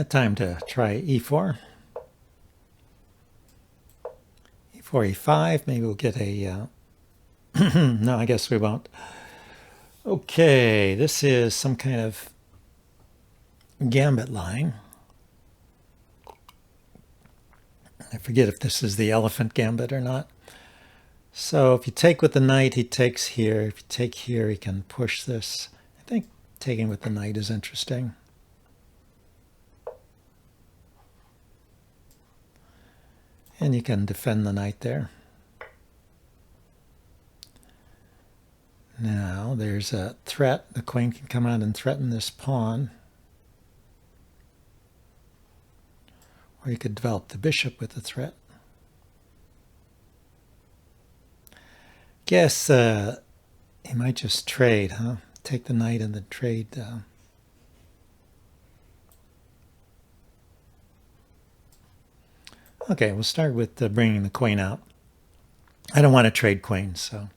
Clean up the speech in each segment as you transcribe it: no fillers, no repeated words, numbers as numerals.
Time to try e4. e4, e5. Maybe we'll get a... no, I guess we won't. Okay, this is some kind of gambit line. I forget if this is the elephant gambit or not. So if you take with the knight, he takes here. If you take here, he can push this. I think taking with the knight is interesting. And you can defend the knight there. Now there's a threat. The queen can come out and threaten this pawn. Or you could develop the bishop with the threat. Guess he might just trade, huh? Take the knight and then trade. Okay, we'll start with bringing the queen out. I don't want to trade queens, so...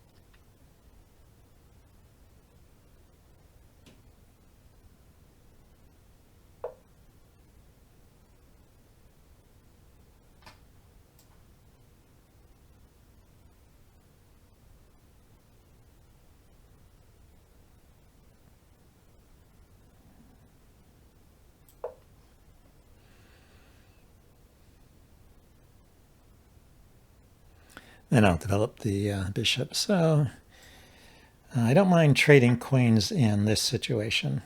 Then I'll develop the bishop. So I don't mind trading queens in this situation.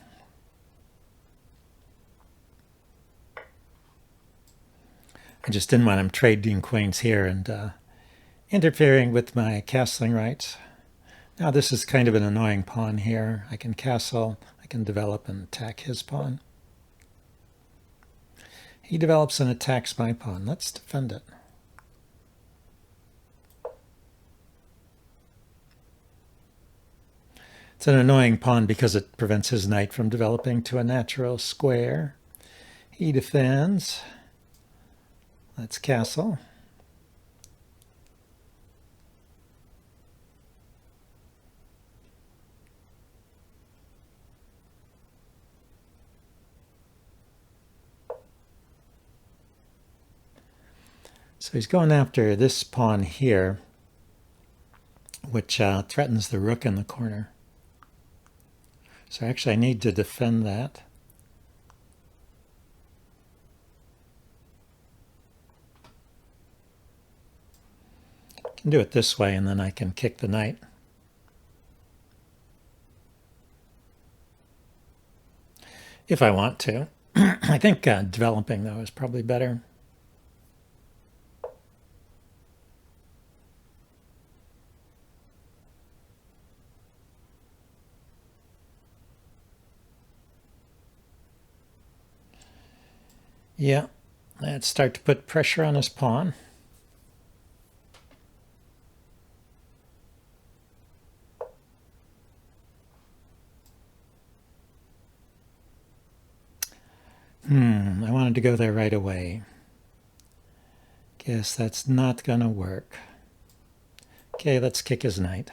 I just didn't want him trading queens here and interfering with my castling rights. Now this is kind of an annoying pawn here. I can castle, I can develop and attack his pawn. He develops and attacks my pawn. Let's defend it. It's an annoying pawn because it prevents his knight from developing to a natural square. He defends. Let's castle. So he's going after this pawn here, which threatens the rook in the corner. So actually I need to defend that. I can do it this way and then I can kick the knight. If I want to. I think developing though is probably better. Yeah, let's start to put pressure on his pawn. I wanted to go there right away. Guess that's not gonna work. Okay, let's kick his knight.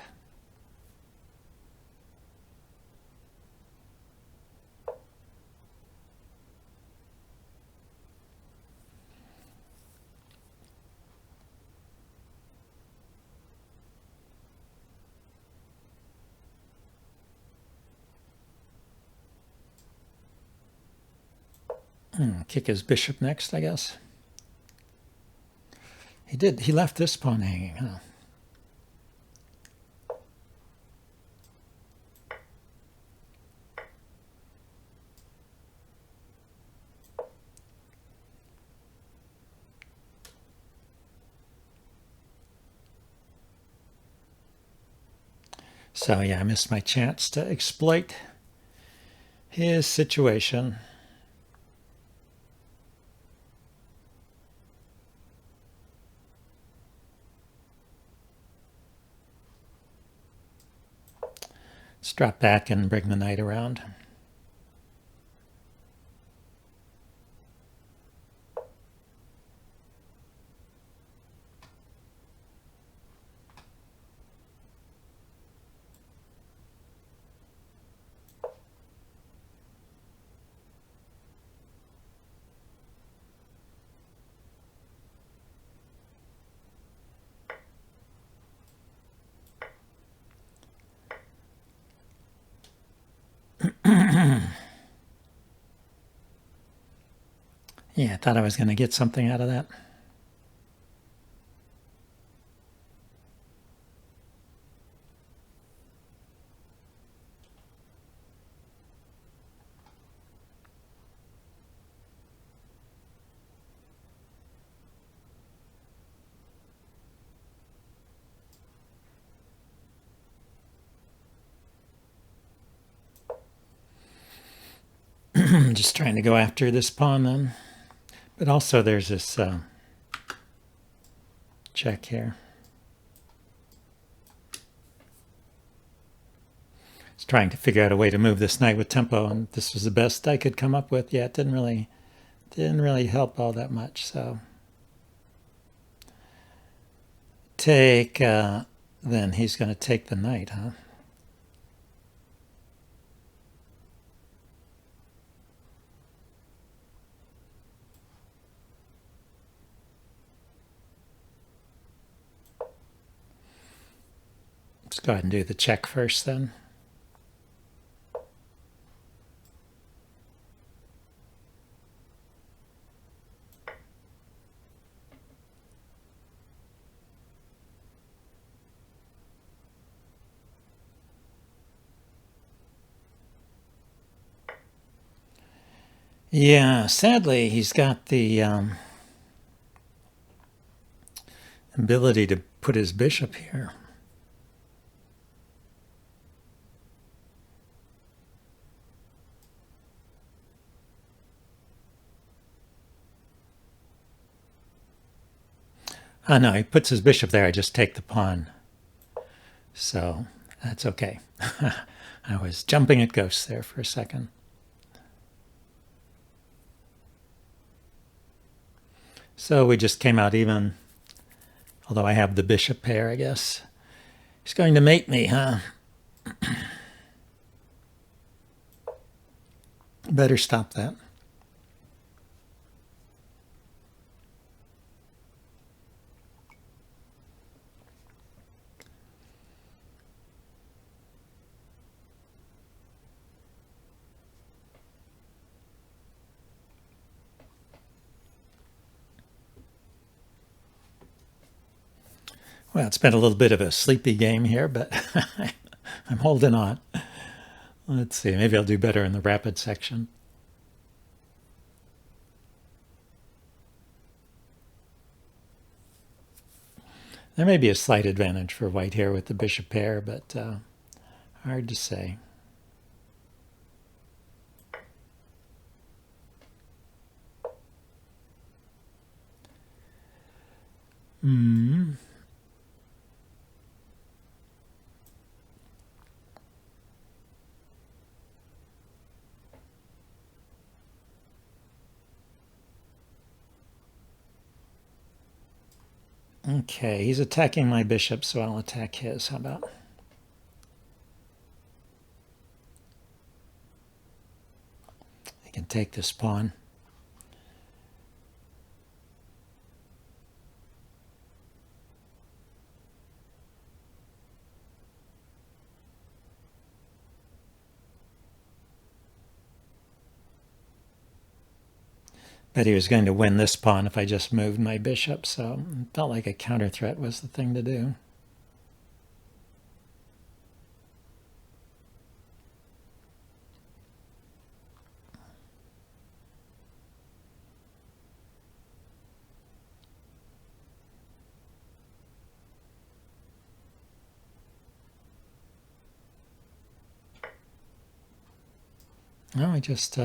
Kick his bishop next, I guess. He left this pawn hanging, huh? So yeah, I missed my chance to exploit his situation. Let's drop back and bring the knight around. Yeah, I thought I was going to get something out of that. I'm just trying to go after this pawn then. But also there's this check here. I was trying to figure out a way to move this knight with tempo, and this was the best I could come up with. Yeah, it didn't really help all that much. So take, then he's going to take the knight, huh? Let's go ahead and do the check first then. Yeah, sadly, he's got the ability to put his bishop here. Oh, no, he puts his bishop there. I just take the pawn. So that's okay. I was jumping at ghosts there for a second. So we just came out even, although I have the bishop pair, I guess. He's going to mate me, huh? Better stop that. Well, it's been a little bit of a sleepy game here, but I'm holding on. Let's see, maybe I'll do better in the rapid section. There may be a slight advantage for white here with the bishop pair, but hard to say. Okay, he's attacking my bishop, so I'll attack his. How about? I can take this pawn. Bet he was going to win this pawn if I just moved my bishop, so it felt like a counter threat was the thing to do. No, I just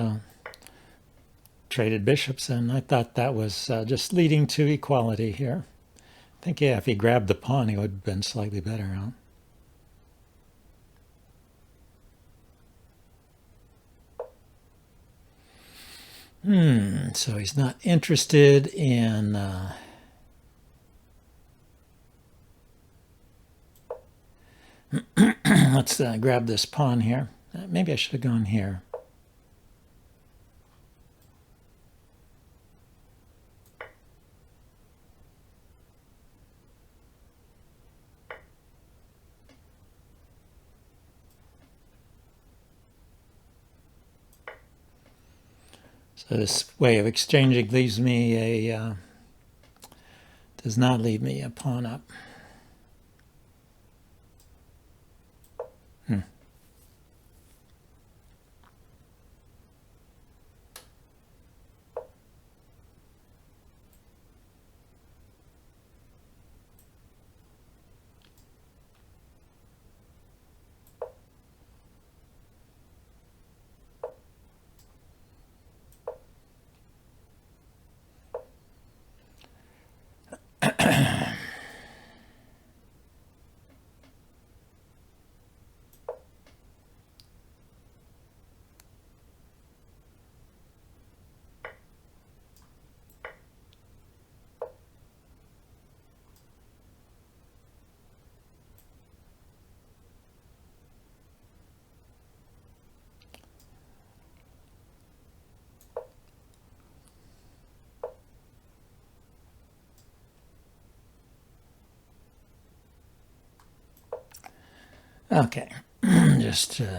traded bishops, and I thought that was just leading to equality here. I think, yeah, if he grabbed the pawn, he would have been slightly better, huh? So he's not interested in let's grab this pawn here. Maybe I should have gone here. So this way of exchanging leaves me does not leave me a pawn up. Okay, just this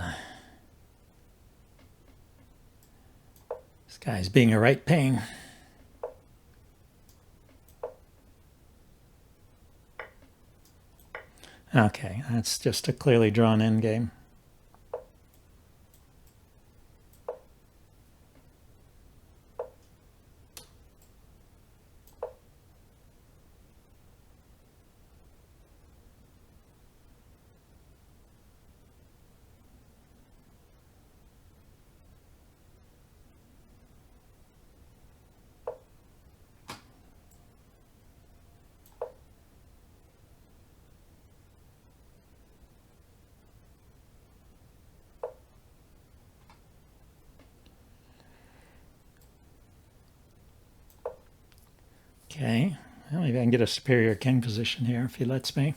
guy's being a right pain. Okay, that's just a clearly drawn endgame. Okay, well, maybe I can get a superior king position here if he lets me.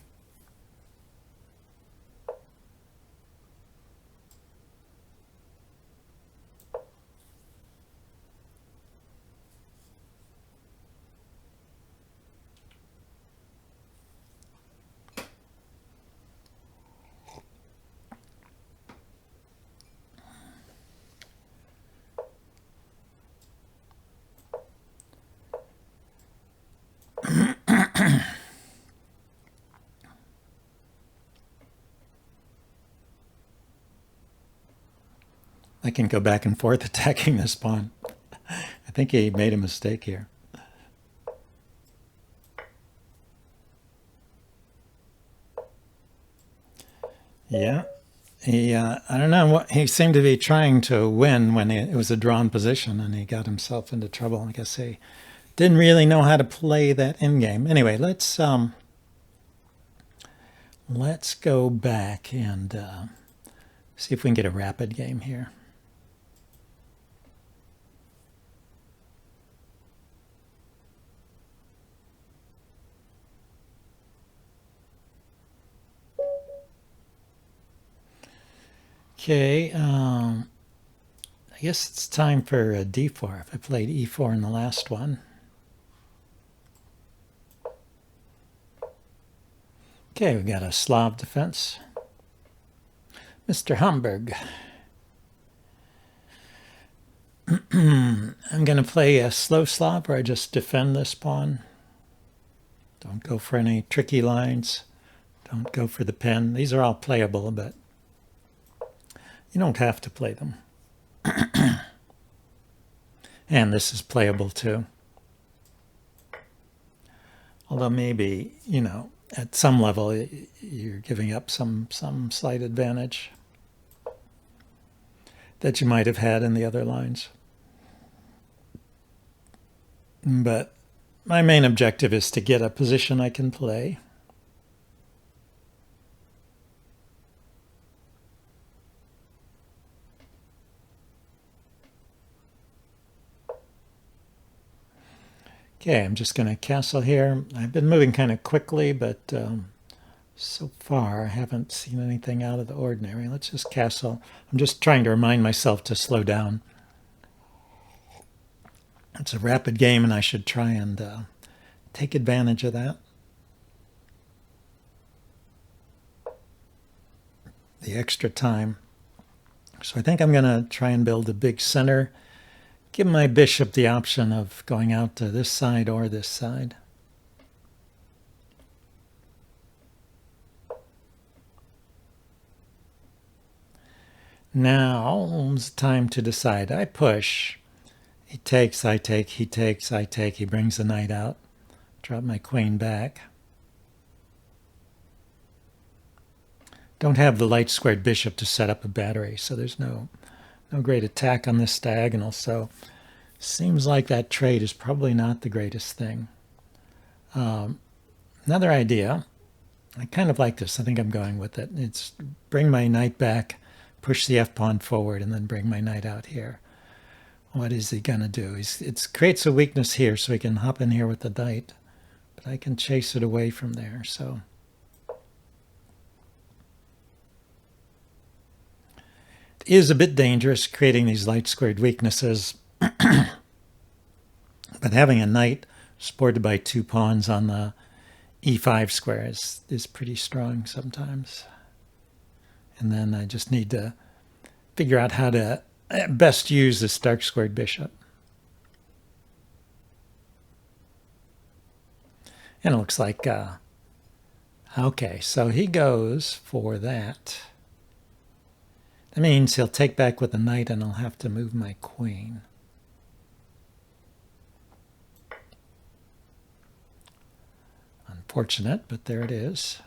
I can go back and forth attacking this pawn. I think he made a mistake here. Yeah, I don't know, he seemed to be trying to win when it was a drawn position, and he got himself into trouble. I guess he didn't really know how to play that endgame. Anyway, let's go back and see if we can get a rapid game here. Okay, I guess it's time for a d4. If I played e4 in the last one. Okay, we've got a Slav defense. Mr. Hamburg. I'm going to play a slow Slav where I just defend this pawn. Don't go for any tricky lines. Don't go for the pen. These are all playable, but you don't have to play them. And this is playable too. Although maybe, you know, at some level you're giving up some slight advantage that you might have had in the other lines. But my main objective is to get a position I can play. Okay, I'm just going to castle here. I've been moving kind of quickly, but so far I haven't seen anything out of the ordinary. Let's just castle. I'm just trying to remind myself to slow down. It's a rapid game, and I should try and take advantage of that. The extra time. So I think I'm going to try and build a big center give my bishop the option of going out to this side or this side. Now it's time to decide. I push. He takes, I take, he takes, I take. He brings the knight out. Drop my queen back. Don't have the light squared bishop to set up a battery, so there's no great attack on this diagonal. So seems like that trade is probably not the greatest thing. Another idea, I kind of like this. I think I'm going with it. It's bring my knight back, push the f-pawn forward, and then bring my knight out here. What is he going to do? It creates a weakness here, so he can hop in here with the knight. But I can chase it away from there. So it is a bit dangerous creating these light squared weaknesses. But having a knight supported by 2 pawns on the e5 square is pretty strong sometimes. And then I just need to figure out how to best use this dark squared bishop. And it looks like, okay, so he goes for that. That means he'll take back with the knight and I'll have to move my queen. Unfortunate, but there it is.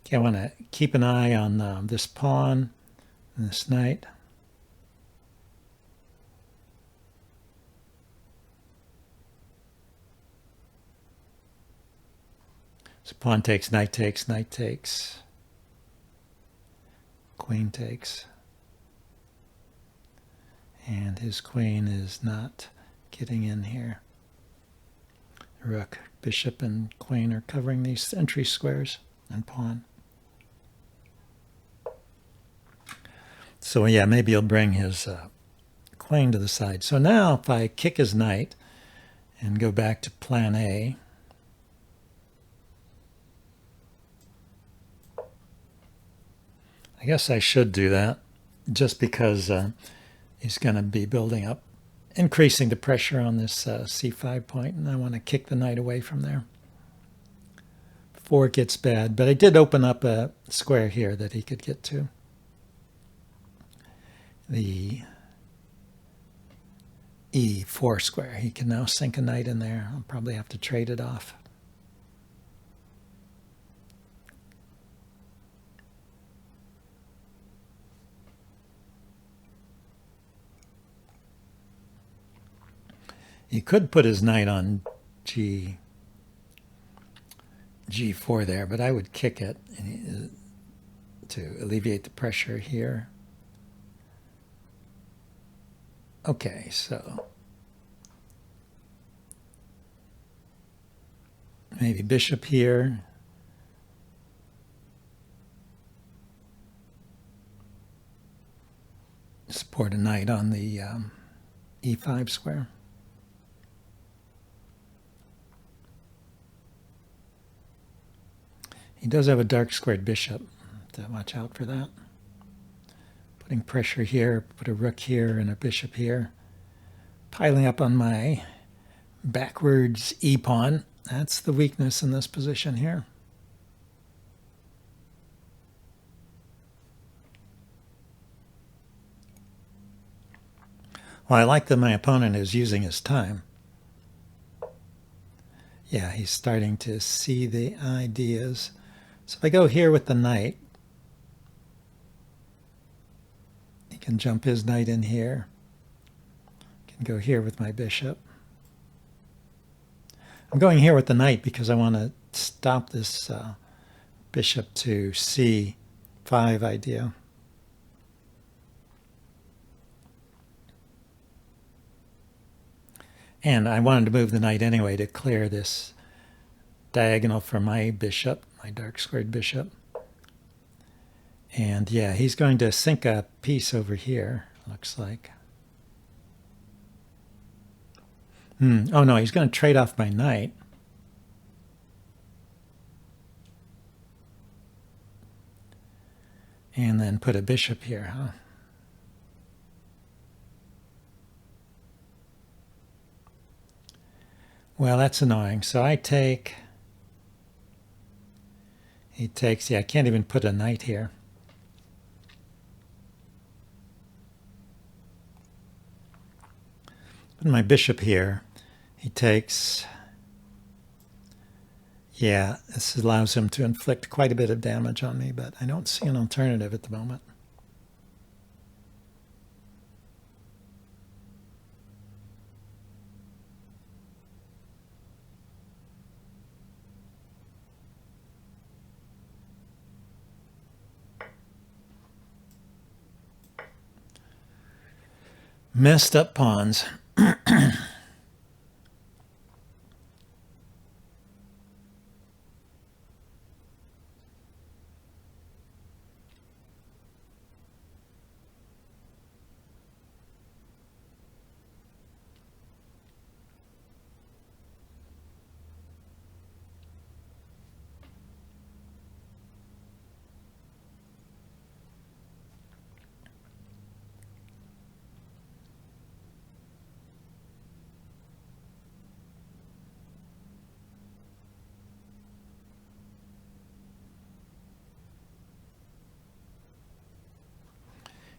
Okay, I want to keep an eye on this pawn and this knight. So pawn takes, knight takes, knight takes, queen takes. And his queen is not getting in here. Rook, bishop, and queen are covering these entry squares and pawn. So yeah, maybe he'll bring his queen to the side. So now if I kick his knight and go back to plan A, I guess I should do that just because he's going to be building up, increasing the pressure on this c5 point, and I want to kick the knight away from there before it gets bad. But I did open up a square here that he could get to. The e4 square. He can now sink a knight in there. I'll probably have to trade it off. He could put his knight on g4 there, but I would kick it to alleviate the pressure here. Okay, so maybe bishop here. Support a knight on the e5 square. He does have a dark squared bishop. To watch out for that. Putting pressure here, put a rook here and a bishop here. Piling up on my backwards e-pawn. That's the weakness in this position here. Well, I like that my opponent is using his time. Yeah, he's starting to see the ideas. So if I go here with the knight, he can jump his knight in here. Can go here with my bishop. I'm going here with the knight because I want to stop this bishop to c5 idea. And I wanted to move the knight anyway to clear this diagonal for my bishop, my dark squared bishop. And yeah, he's going to sink a piece over here, looks like. Oh no, he's going to trade off my knight. And then put a bishop here, huh? Well, that's annoying. So I take, he takes, yeah, I can't even put a knight here. Put my bishop here. He takes, yeah, this allows him to inflict quite a bit of damage on me, but I don't see an alternative at the moment. Messed up pawns.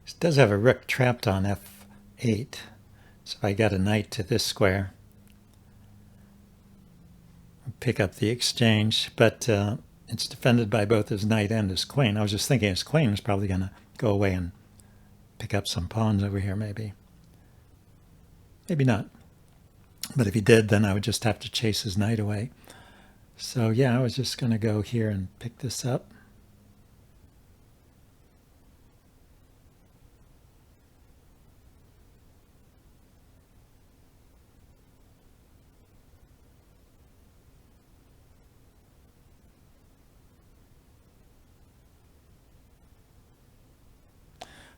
This does have a rook trapped on f8. So if I got a knight to this square, pick up the exchange, but it's defended by both his knight and his queen. I was just thinking his queen is probably going to go away and pick up some pawns over here, maybe. Maybe not. But if he did, then I would just have to chase his knight away. So yeah, I was just going to go here and pick this up.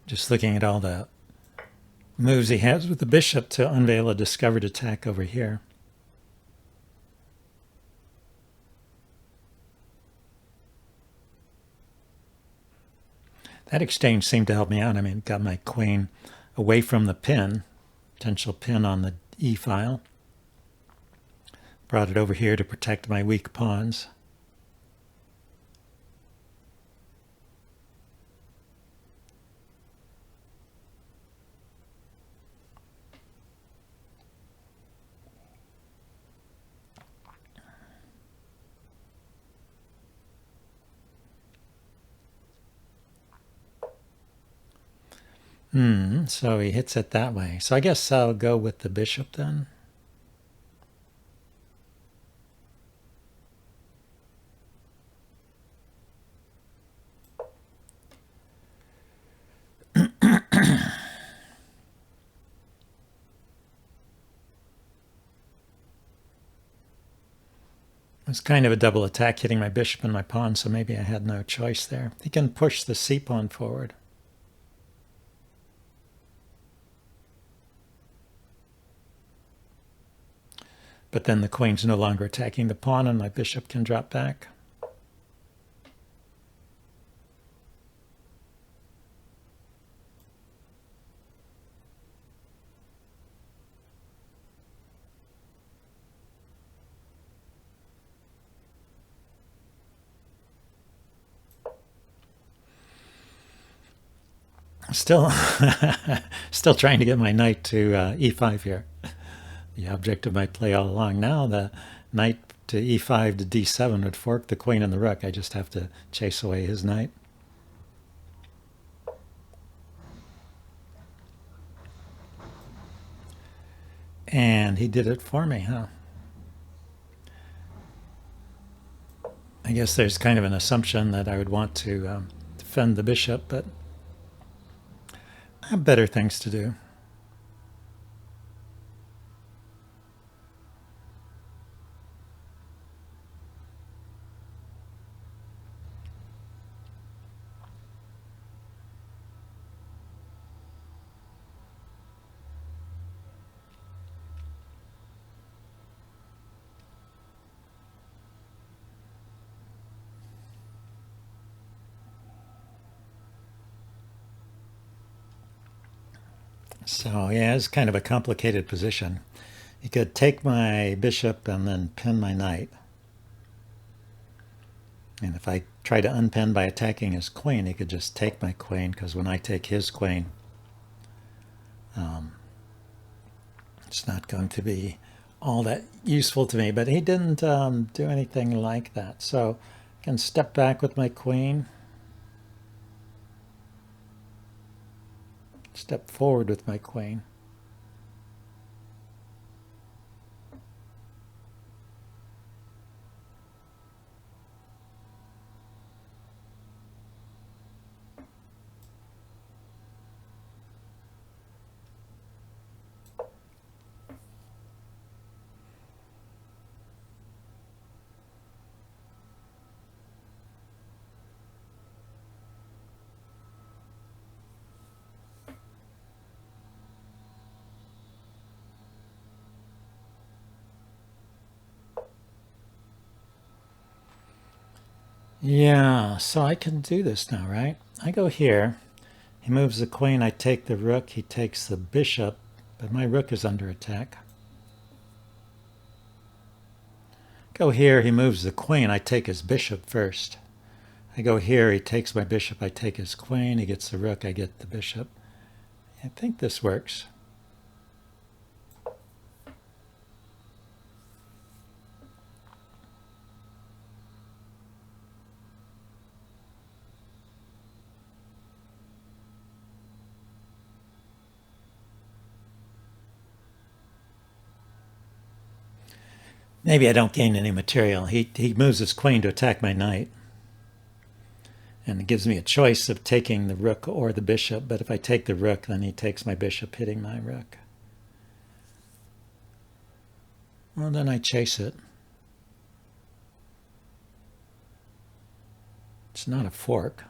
Just looking at all the moves he has with the bishop to unveil a discovered attack over here. That exchange seemed to help me out. I mean, got my queen away from the pin, potential pin on the e file. Brought it over here to protect my weak pawns. So he hits it that way. So I guess I'll go with the bishop then. It's kind of a double attack hitting my bishop and my pawn, so maybe I had no choice there. He can push the c-pawn forward. But then the queen's no longer attacking the pawn and my bishop can drop back. Still trying to get my knight to e5 here. The object of my play all along. Now the knight to e5 to d7 would fork the queen and the rook. I just have to chase away his knight. And he did it for me, huh? I guess there's kind of an assumption that I would want to defend the bishop, but I have better things to do. So yeah, it's kind of a complicated position. He could take my bishop and then pin my knight. And if I try to unpin by attacking his queen, he could just take my queen, because when I take his queen, it's not going to be all that useful to me. But he didn't do anything like that. So I can step back with my queen, step forward with my queen. Yeah, so I can do this now, right? I go here. He moves the queen. I take the rook. He takes the bishop, but my rook is under attack. Go here. He moves the queen. I take his bishop first. I go here. He takes my bishop. I take his queen. He gets the rook. I get the bishop. I think this works. Maybe I don't gain any material. He moves his queen to attack my knight. And it gives me a choice of taking the rook or the bishop. But if I take the rook, then he takes my bishop, hitting my rook. Well, then I chase it. It's not a fork.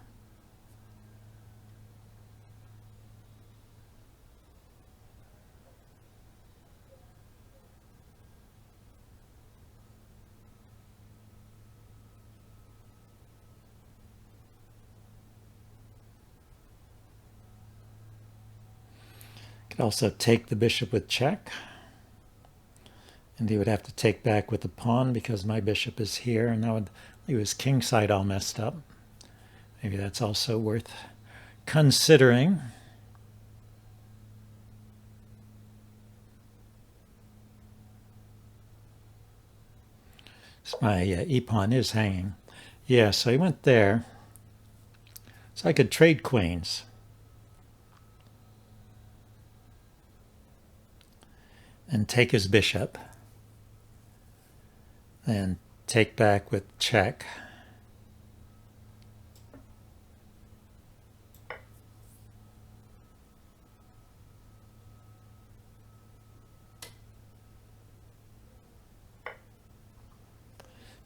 Could also take the bishop with check. And he would have to take back with the pawn because my bishop is here, and that would leave his king side all messed up. Maybe that's also worth considering. So my e-pawn is hanging. Yeah, so he went there. So I could trade queens. And take his bishop. And take back with check.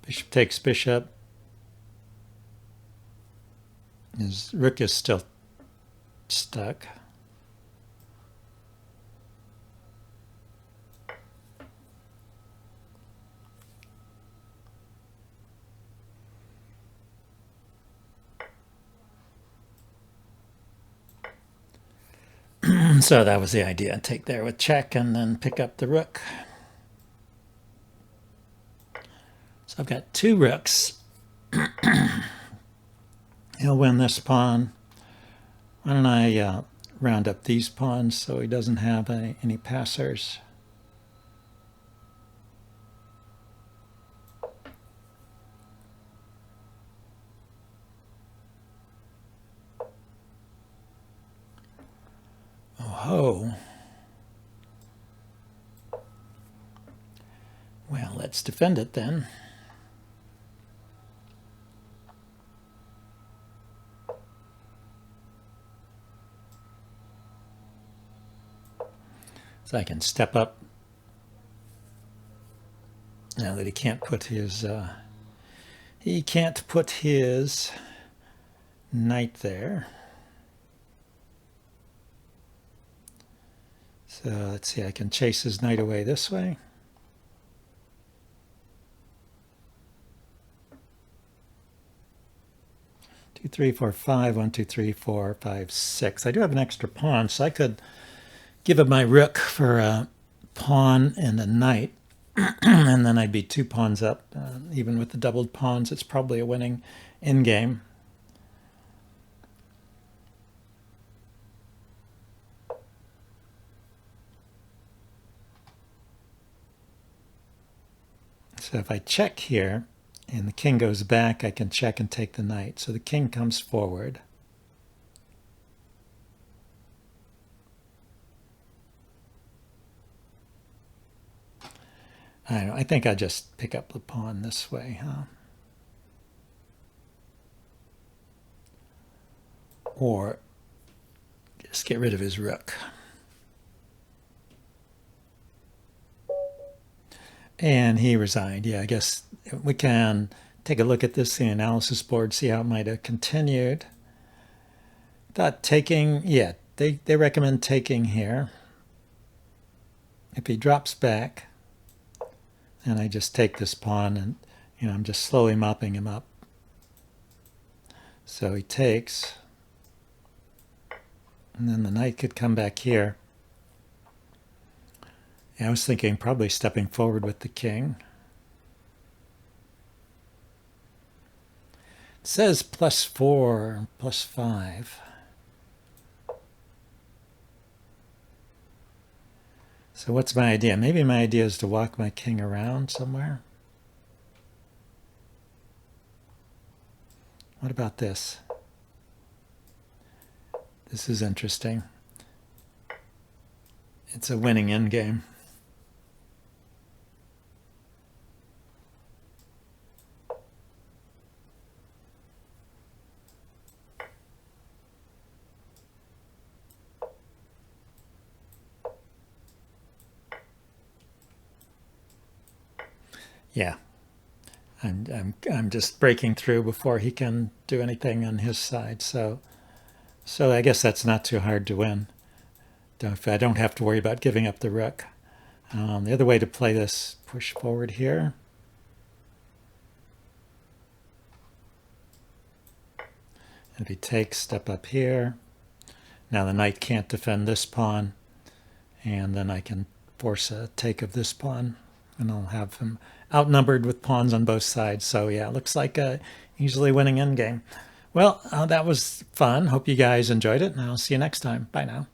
Bishop takes bishop. His rook is still stuck. So that was the idea. Take there with check and then pick up the rook. So I've got two rooks. He'll win this pawn. Why don't I round up these pawns so he doesn't have any passers? Oh. Well, let's defend it then. So I can step up now that he can't put his knight there. So let's see, I can chase his knight away this way. Two, three, four, five. 1, 2, 3, 4, 5, 6. I do have an extra pawn, so I could give him my rook for pawn and a knight, and then I'd be 2 pawns up. Even with the doubled pawns, it's probably a winning endgame. So if I check here and the king goes back, I can check and take the knight. So the king comes forward. I don't know, I think I just pick up the pawn this way, huh? Or just get rid of his rook. And he resigned. Yeah, I guess we can take a look at this, the analysis board, see how it might have continued. Thought taking, yeah, they recommend taking here. If he drops back, and I just take this pawn and, I'm just slowly mopping him up. So he takes, and then the knight could come back here. Yeah, I was thinking probably stepping forward with the king. It says +4, +5. So what's my idea? Maybe my idea is to walk my king around somewhere. What about this? This is interesting. It's a winning endgame. Yeah, I'm just breaking through before he can do anything on his side. So I guess that's not too hard to win. I don't have to worry about giving up the rook. The other way to play this, push forward here. If he takes, step up here. Now the knight can't defend this pawn, and then I can force a take of this pawn, and I'll have him outnumbered with pawns on both sides. So yeah, it looks like a easily winning endgame. Well, that was fun. Hope you guys enjoyed it, and I'll see you next time. Bye now.